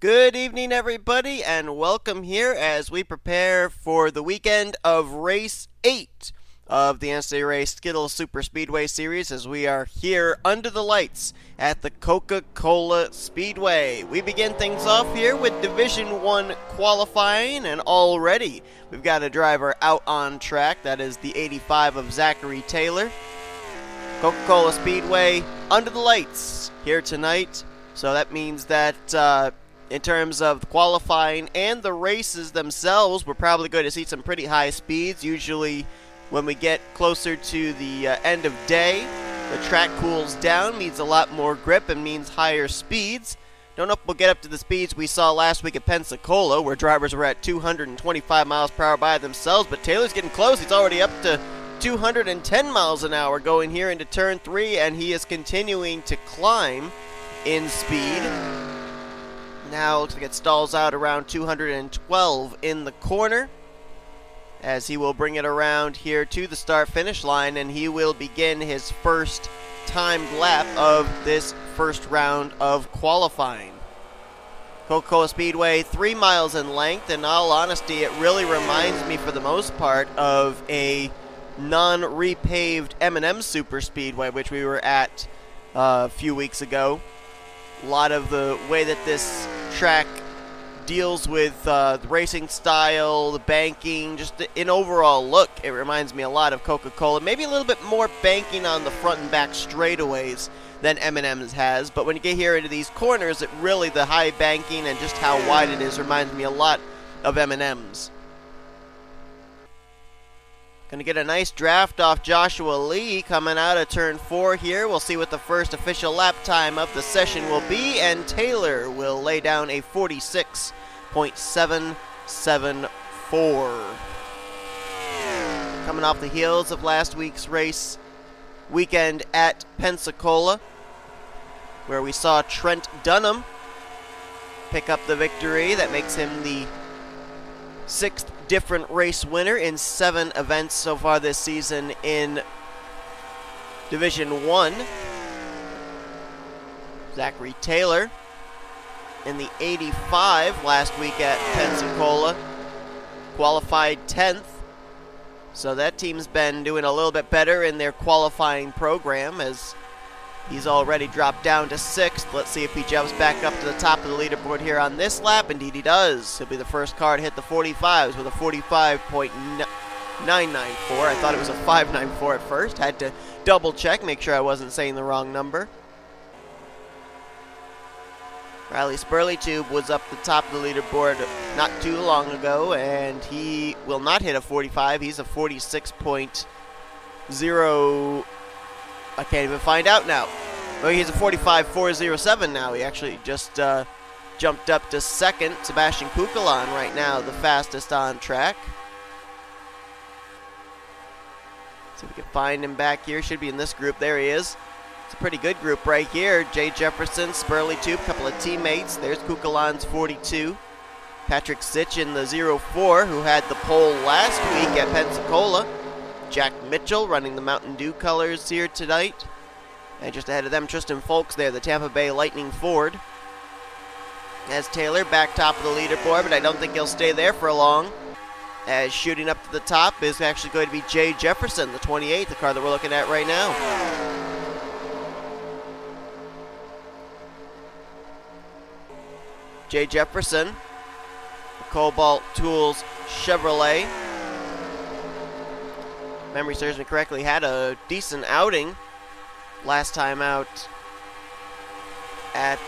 Good evening, everybody, and welcome here as we prepare for the weekend of Race 8 of the NNSCRA Skittles Super Speedway Series as we are here under the lights at the Coca-Cola Speedway. We begin things off here with Division 1 qualifying, and already we've got a driver out on track. That is the 85 of Zachary Taylor. Coca-Cola Speedway under the lights here tonight, so that means that in terms of the qualifying and the races themselves, we're probably going to see some pretty high speeds. Usually when we get closer to the end of day, the track cools down, means a lot more grip and means higher speeds. Don't know if we'll get up to the speeds we saw last week at Pensacola, where drivers were at 225 miles per hour by themselves, but Taylor's getting close. He's already up to 210 miles an hour going here into turn 3, and he is continuing to climb in speed. Now looks like it stalls out around 212 in the corner as he will bring it around here to the start-finish line, and he will begin his first timed lap of this first round of qualifying. Coca-Cola Speedway, 3 miles in length. In all honesty, it really reminds me for the most part of a non-repaved M&M Super Speedway, which we were at a few weeks ago. A lot of the way that this track deals with the racing style, the banking, just an overall look, it reminds me a lot of Coca-Cola. Maybe a little bit more banking on the front and back straightaways than M&M's has, but when you get here into these corners, it really, the high banking and just how wide it is reminds me a lot of M&M's. Going to get a nice draft off Joshua Lee coming out of turn 4 here. We'll see what the first official lap time of the session will be, and Taylor will lay down a 46.774. Coming off the heels of last week's race weekend at Pensacola, where we saw Trent Dunham pick up the victory. That makes him the 6th different race winner in 7 events so far this season in Division 1. Zachary Taylor in the 85 last week at Pensacola qualified 10th. So that team's been doing a little bit better in their qualifying program as he's already dropped down to 6th. Let's see if he jumps back up to the top of the leaderboard here on this lap. Indeed he does. He'll be the first car to hit the 45s with a 45.994. I thought it was a 594 at first. Had to double check, make sure I wasn't saying the wrong number. Riley Spurleytube was up the top of the leaderboard not too long ago, and he will not hit a 45. He's a 46.0. I can't even find out now. Oh, he's a 45.407 now. He actually just jumped up to 2nd. Sebastian Kukalan right now, the fastest on track. See if we can find him back here. Should be in this group. There he is. It's a pretty good group right here. Jay Jefferson, Spurleytube, a couple of teammates. There's Kukalan's 42. Patrick Sitch in the 04, who had the pole last week at Pensacola. Jack Mitchell running the Mountain Dew colors here tonight. And just ahead of them, Tristan Folks there, the Tampa Bay Lightning Ford. As Taylor back top of the leaderboard, but I don't think he'll stay there for long. As shooting up to the top is actually going to be Jay Jefferson, the 28, the car that we're looking at right now. Jay Jefferson, the Cobalt Tools Chevrolet. Memory serves me correctly, had a decent outing last time out at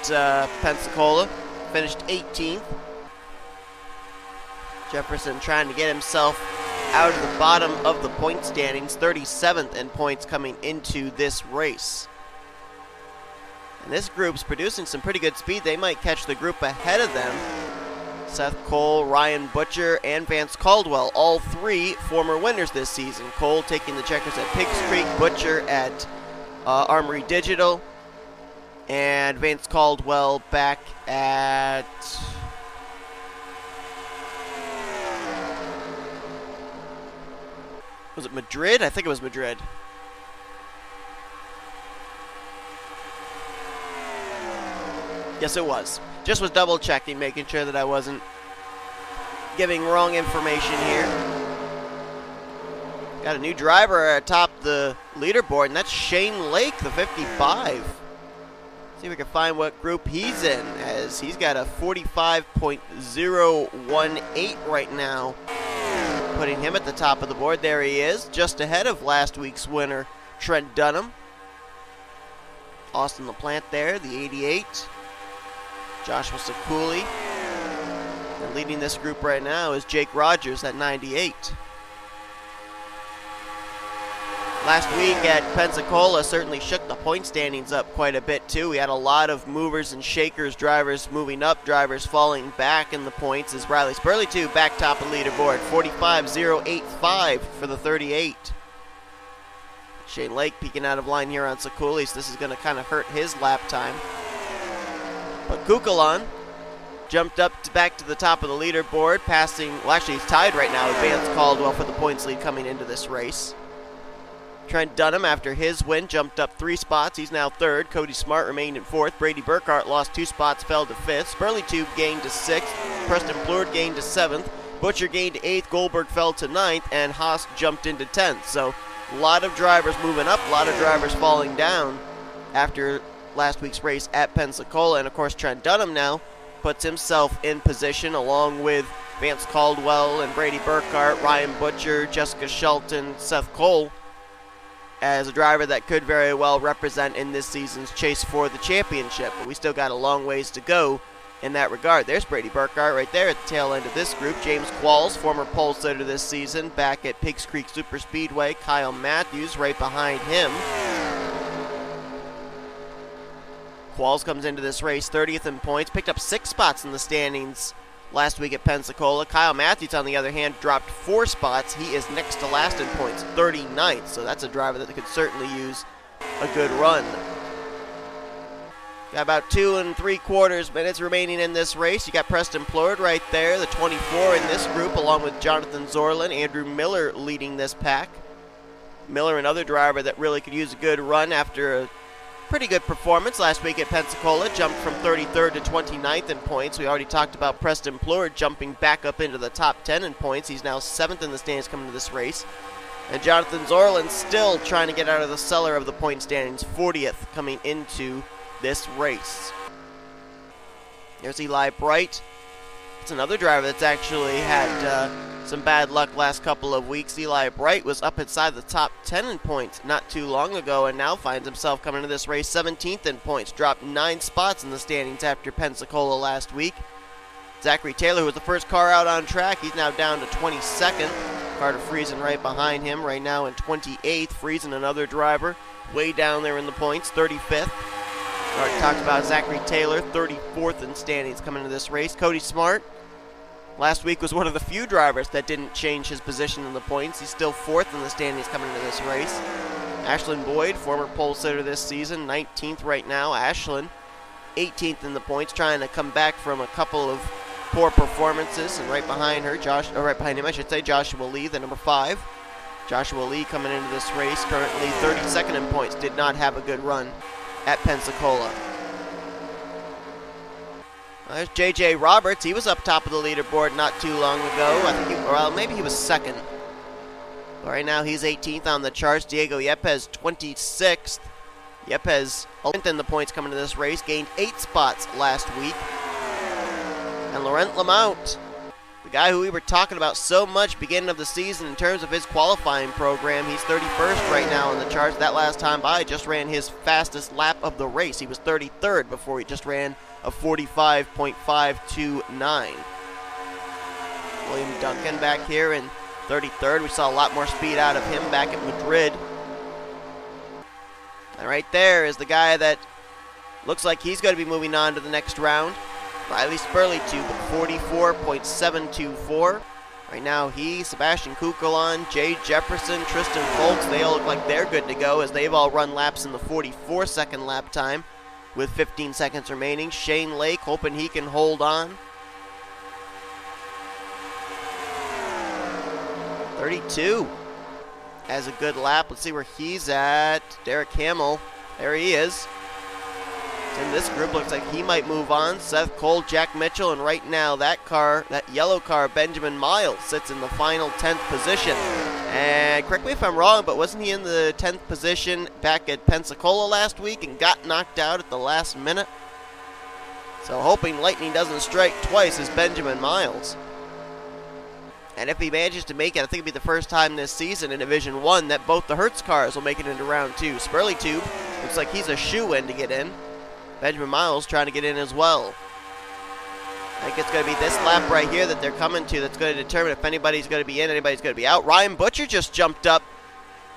Pensacola. Finished 18th. Jefferson trying to get himself out of the bottom of the point standings, 37th in points coming into this race. And this group's producing some pretty good speed. They might catch the group ahead of them. Seth Cole, Ryan Butcher, and Vance Caldwell, all 3 former winners this season. Cole taking the checkers at Pigs Creek, Butcher at Armory Digital, and Vance Caldwell back at was it Madrid? I think it was Madrid. Yes, it was. Just was double checking, making sure that I wasn't giving wrong information here. Got a new driver atop the leaderboard, and that's Shane Lake, the 55. See if we can find what group he's in, as he's got a 45.018 right now, putting him at the top of the board. There he is, just ahead of last week's winner, Trent Dunham. Austin LaPlante there, the 88. Joshua Sekuli. And leading this group right now is Jake Rogers at 98. Last week at Pensacola certainly shook the point standings up quite a bit too. We had a lot of movers and shakers, drivers moving up, drivers falling back in the points, as Riley Spurley too back top of the leaderboard, 45.085 for the 38. Shane Lake peeking out of line here on Sekuli, so this is going to kind of hurt his lap time. But Coca jumped up back to the top of the leaderboard, passing, well actually he's tied right now with Vance Caldwell for the points lead coming into this race. Trent Dunham, after his win, jumped up 3 spots. He's now 3rd. Cody Smart remained in 4th. Brady Burkhart lost 2 spots, fell to 5th. Spurley Tube gained to 6th. Preston Plord gained to 7th. Butcher gained to 8th. Goldberg fell to 9th. And Haas jumped into 10th. So a lot of drivers moving up, a lot of drivers falling down after last week's race at Pensacola. And of course Trent Dunham now puts himself in position along with Vance Caldwell and Brady Burkhart, Ryan Butcher, Jessica Shelton, Seth Cole, as a driver that could very well represent in this season's chase for the championship. But we still got a long ways to go in that regard. There's Brady Burkhart right there at the tail end of this group. James Qualls, former pole sitter this season, back at Pigs Creek Super Speedway. Kyle Matthews right behind him. Qualls comes into this race 30th in points, picked up 6 spots in the standings last week at Pensacola. Kyle Matthews, on the other hand, dropped 4 spots. He is next to last in points, 39th, so that's a driver that could certainly use a good run. Got about 2 3/4 minutes remaining in this race. You got Preston Plord right there, the 24 in this group, along with Jonathan Zorlin. Andrew Miller leading this pack. Miller, another driver that really could use a good run after a pretty good performance last week at Pensacola. Jumped from 33rd to 29th in points. We already talked about Preston Plord jumping back up into the top 10 in points. He's now 7th in the standings coming to this race. And Jonathan Zorlin still trying to get out of the cellar of the point standings, 40th coming into this race. There's Eli Bright. It's another driver that's actually had some bad luck last couple of weeks. Eli Bright was up inside the top 10 in points not too long ago, and now finds himself coming into this race 17th in points. Dropped 9 spots in the standings after Pensacola last week. Zachary Taylor, who was the first car out on track, he's now down to 22nd. Carter Friesen right behind him, right now in 28th. Friesen, another driver, way down there in the points, 35th. Already talked about Zachary Taylor, 34th in standings coming into this race. Cody Smart, last week was one of the few drivers that didn't change his position in the points. He's still 4th in the standings coming into this race. Ashlyn Boyd, former pole sitter this season, 19th right now. Ashlyn, 18th in the points, trying to come back from a couple of poor performances. And right behind her, right behind him, I should say, Joshua Lee, the number 5. Joshua Lee coming into this race, currently 32nd in points. Did not have a good run at Pensacola. There's J.J. Roberts. He was up top of the leaderboard not too long ago. I think maybe he was 2nd. But right now he's 18th on the charts. Diego Yepes, 26th. Yepes 11th in the points coming to this race. Gained 8 spots last week. And Laurent Lamount, the guy who we were talking about so much beginning of the season in terms of his qualifying program, he's 31st right now on the charts. That last time by just ran his fastest lap of the race. He was 33rd before he just ran a 45.529. William Duncan back here in 33rd. We saw a lot more speed out of him back at Madrid. And right there is the guy that looks like he's going to be moving on to the next round. Riley Spurley tube at 44.724. Right now he, Sebastian Kukulon, Jay Jefferson, Tristan Foltz, they all look like they're good to go as they've all run laps in the 44-second lap time with 15 seconds remaining. Shane Lake hoping he can hold on. 32 has a good lap. Let's see where he's at. Derek Hamill, there he is. in this group. Looks like he might move on. Seth Cole, Jack Mitchell, and right now that yellow car, Benjamin Miles, sits in the final 10th position. And correct me if I'm wrong, but wasn't he in the 10th position back at Pensacola last week and got knocked out at the last minute? So hoping lightning doesn't strike twice is Benjamin Miles. And if he manages to make it, I think it'll be the first time this season in Division 1 that both the Hertz cars will make it into round 2. Spurley Tube looks like he's a shoo-in to get in. Benjamin Miles trying to get in as well. I think it's going to be this lap right here that they're coming to that's going to determine if anybody's going to be in, anybody's going to be out. Ryan Butcher just jumped up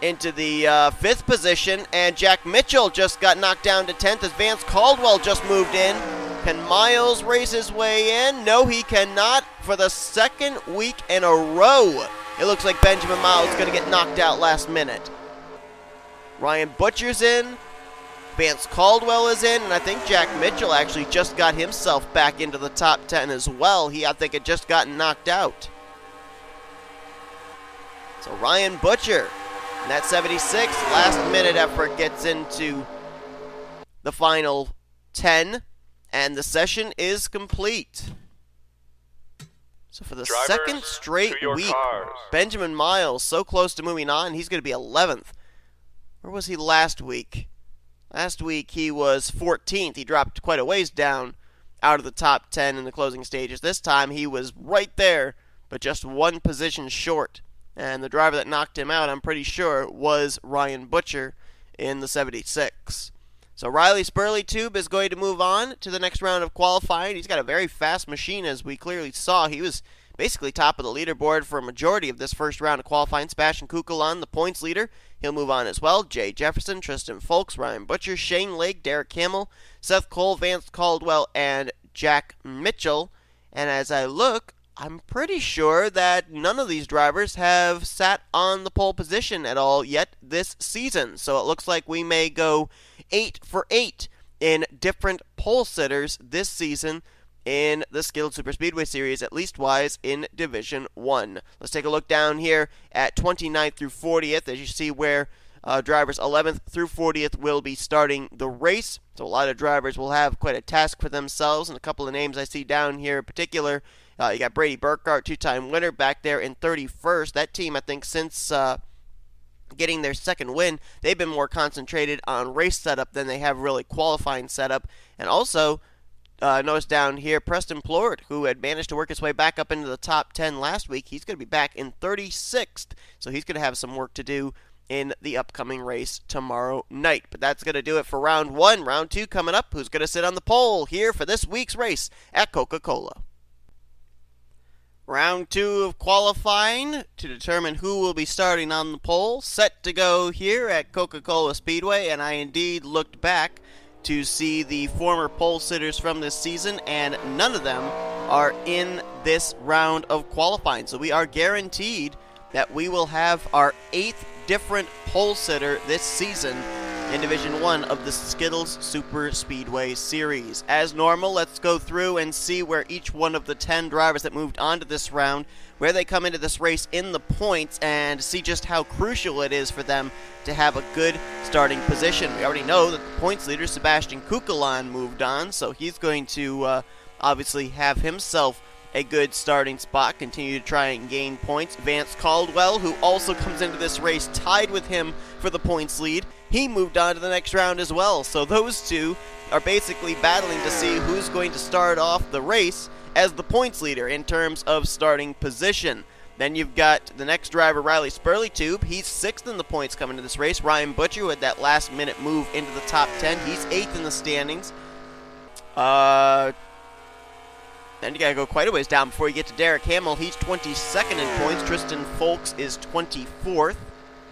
into the 5th position, and Jack Mitchell just got knocked down to 10th as Vance Caldwell just moved in. Can Miles race his way in? No, he cannot. For the second week in a row, it looks like Benjamin Miles is going to get knocked out last minute. Ryan Butcher's in. Vance Caldwell is in, and I think Jack Mitchell actually just got himself back into the top 10 as well. I think, had just gotten knocked out. So Ryan Butcher, in that 76, last-minute effort gets into the final 10, and the session is complete. So for the second straight week, Benjamin Miles so close to moving on, he's going to be 11th. Where was he last week? Last week he was 14th. He dropped quite a ways down out of the top 10 in the closing stages. This time he was right there, but just one position short. And the driver that knocked him out, I'm pretty sure, was Ryan Butcher in the 76. So Riley Spurley Tube is going to move on to the next round of qualifying. He's got a very fast machine, as we clearly saw. He was basically top of the leaderboard for a majority of this first round of qualifying. Sebastian Kukulon, the points leader, he'll move on as well. Jay Jefferson, Tristan Folks, Ryan Butcher, Shane Lake, Derek Hamill, Seth Cole, Vance Caldwell, and Jack Mitchell. And as I look, I'm pretty sure that none of these drivers have sat on the pole position at all yet this season. So it looks like we may go 8 for 8 in different pole sitters this season in the Skittles Superspeedway Series, at least wise in Division 1. Let's take a look down here at 29th through 40th, as you see where drivers 11th through 40th will be starting the race. So a lot of drivers will have quite a task for themselves, and a couple of names I see down here in particular. You got Brady Burkhart, two-time winner, back there in 31st. That team, I think, since getting their second win, they've been more concentrated on race setup than they have really qualifying setup. And also, notice down here, Preston Plord, who had managed to work his way back up into the top 10 last week. He's going to be back in 36th, so he's going to have some work to do in the upcoming race tomorrow night. But that's going to do it for round 1. Round 2 coming up. Who's going to sit on the pole here for this week's race at Coca-Cola? Round 2 of qualifying to determine who will be starting on the pole. Set to go here at Coca-Cola Speedway, and I indeed looked back to see the former pole sitters from this season, and none of them are in this round of qualifying. So we are guaranteed that we will have our 8th different pole sitter this season in Division 1 of the Skittles Super Speedway Series. As normal, let's go through and see where each one of the 10 drivers that moved on to this round, where they come into this race in the points, and see just how crucial it is for them to have a good starting position. We already know that the points leader, Sebastian Kukulon, moved on, so he's going to obviously have himself a good starting spot, continue to try and gain points. Vance Caldwell, who also comes into this race tied with him for the points lead, he moved on to the next round as well. So those two are basically battling to see who's going to start off the race as the points leader in terms of starting position. Then you've got the next driver, Riley Spurley Tube. He's 6th in the points coming to this race. Ryan Butcher, who had that last-minute move into the top 10, he's 8th in the standings. Then you gotta go quite a ways down before you get to Derek Hamill. He's 22nd in points. Tristan Folks is 24th.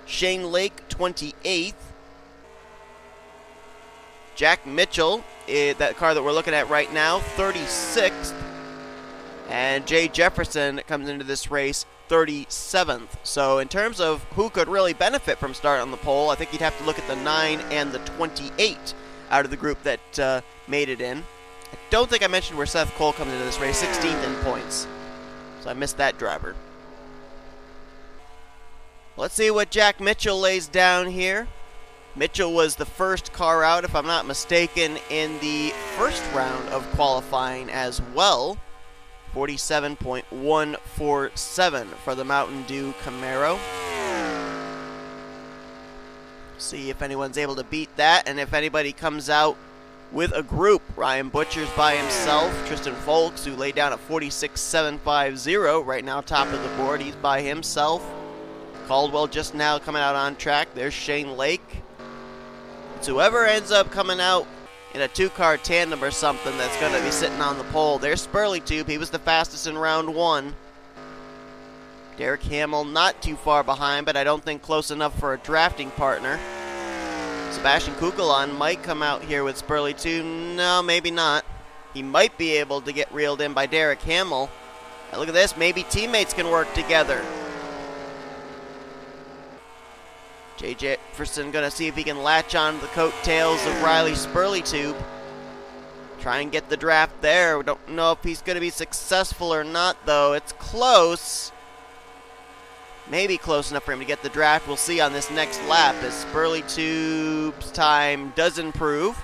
Shane Lake, 28th. Jack Mitchell, that car that we're looking at right now, 36th. And Jay Jefferson comes into this race 37th. So in terms of who could really benefit from starting on the pole, I think you'd have to look at the 9 and the 28 out of the group that made it in. I don't think I mentioned where Seth Cole comes into this race, 16th in points. So I missed that driver. Let's see what Jack Mitchell lays down here. Mitchell was the first car out, if I'm not mistaken, in the first round of qualifying as well. 47.147 for the Mountain Dew Camaro. See if anyone's able to beat that, and if anybody comes out with a group. Ryan Butcher's by himself. Tristan Folks, who laid down a 46.750, right now top of the board, he's by himself. Caldwell just now coming out on track. There's Shane Lake. It's whoever ends up coming out in a two-car tandem or something that's going to be sitting on the pole. There's Spurleytube. He was the fastest in round one. Derek Hamill not too far behind, but I don't think close enough for a drafting partner. Sebastian Kukulon might come out here with Spurleytube. No, maybe not. He might be able to get reeled in by Derek Hamill. Now look at this. Maybe teammates can work together. Jay Jefferson going to see if he can latch on to the coattails of Riley Spurleytube. Try and get the draft there. We don't know if he's going to be successful or not, though. It's close. Maybe close enough for him to get the draft. We'll see on this next lap as Spurleytube's time does improve,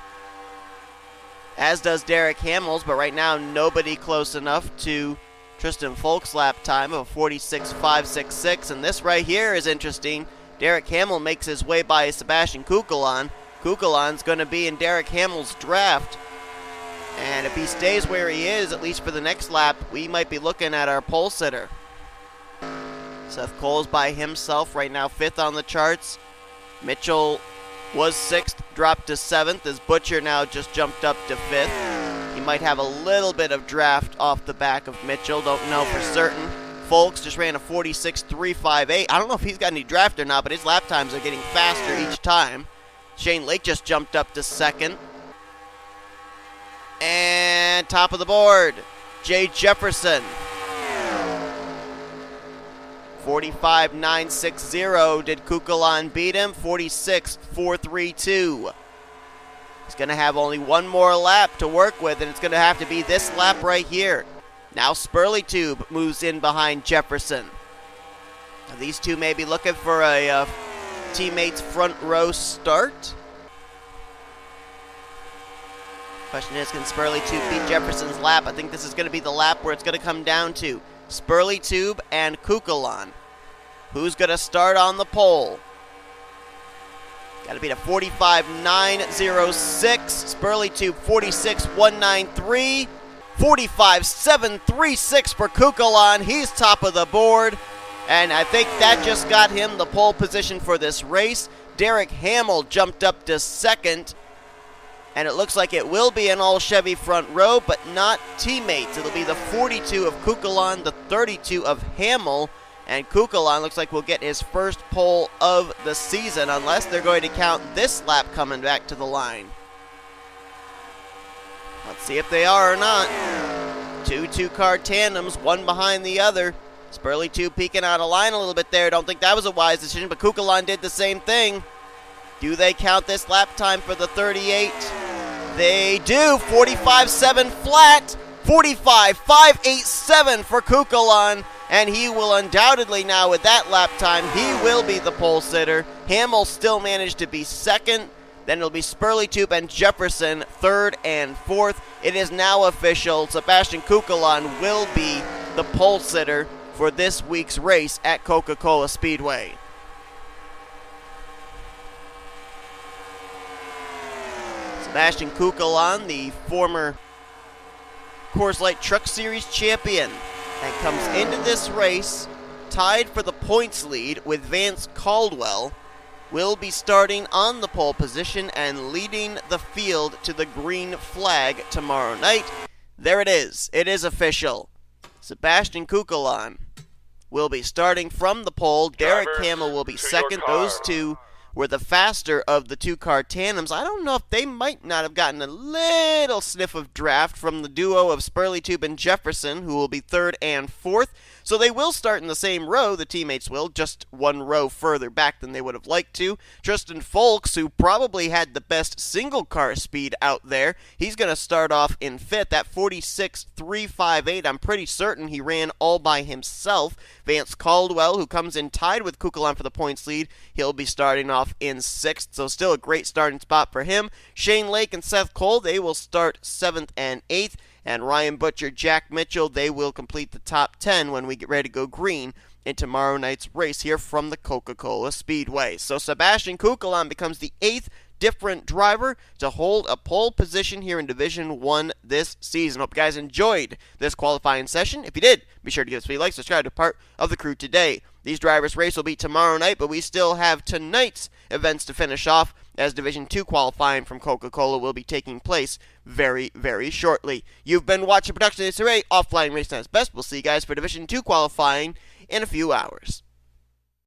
as does Derek Hamill's, but right now nobody close enough to Tristan Folk's lap time of 46.566. And this right here is interesting. Derek Hamill makes his way by Sebastian Kukulon. Kukulon's going to be in Derek Hamill's draft. And if he stays where he is, at least for the next lap, we might be looking at our pole sitter. Seth Cole's by himself right now, 5th on the charts. Mitchell was 6th, dropped to 7th, as Butcher now just jumped up to 5th. He might have a little bit of draft off the back of Mitchell, don't know for certain. Folks just ran a 46.358. I don't know if he's got any draft or not, but his lap times are getting faster each time. Shane Lake just jumped up to 2nd. And top of the board, Jay Jefferson. 45.960. Did Kukulon beat him? 46.432. He's going to have only one more lap to work with, and it's going to have to be this lap right here. Now Spurleytube moves in behind Jefferson. Now these two may be looking for a teammate's front row start. Question is, can Spurleytube beat Jefferson's lap? I think this is going to be the lap where it's going to come down to Spurleytube and Kukulon. Who's going to start on the pole? Got to beat a 45.906. Spurleytube 46.193. 45.736 for Kukulon. He's top of the board. And I think that just got him the pole position for this race. Derek Hamill jumped up to 2nd. And it looks like it will be an all-Chevy front row, but not teammates. It'll be the 42 of Kukulon, the 32 of Hamill. And Kukulon looks like will get his first pole of the season, unless they're going to count this lap coming back to the line. Let's see if they are or not. Two-car tandems, one behind the other. Spurleytube peeking out of line a little bit there. Don't think that was a wise decision, but Kukulon did the same thing. Do they count this lap time for the 38? They do. 45.7 flat. 45.587 for Kukulon. And he will undoubtedly now, with that lap time, he will be the pole sitter. Hamill still managed to be 2nd. Then it'll be Spurleytube and Jefferson, 3rd and 4th. It is now official. Sebastian Kukulon will be the pole sitter for this week's race at Coca-Cola Speedway. Sebastian Kukulon, the former Coors Light Truck Series champion, and comes into this race tied for the points lead with Vance Caldwell, will be starting on the pole position and leading the field to the green flag tomorrow night. There it is. It is official. Sebastian Kukulon will be starting from the pole. Derek Hamill will be 2nd. Those two were the faster of the two-car tandems. I don't know if they might not have gotten a little sniff of draft from the duo of Spurleytube and Jefferson, who will be 3rd and 4th. So they will start in the same row, the teammates will, just one row further back than they would have liked to. Tristan Folks, who probably had the best single-car speed out there, he's going to start off in 5th at 46.358. I'm pretty certain he ran all by himself. Vance Caldwell, who comes in tied with Kukulon for the points lead, he'll be starting off off in 6th, so still a great starting spot for him. Shane Lake and Seth Cole, they will start 7th and 8th. And Ryan Butcher, Jack Mitchell, they will complete the top 10 when we get ready to go green in tomorrow night's race here from the Coca-Cola Speedway. So Sebastian Kukelan becomes the 8th different driver to hold a pole position here in Division 1 this season. Hope you guys enjoyed this qualifying session. If you did, be sure to give us a like, subscribe to part of the crew today. These drivers' race will be tomorrow night, but we still have tonight's events to finish off, as Division 2 qualifying from Coca-Cola will be taking place very, very shortly. You've been watching production of NNSCRA Offline Racing at its Best. We'll see you guys for Division 2 qualifying in a few hours.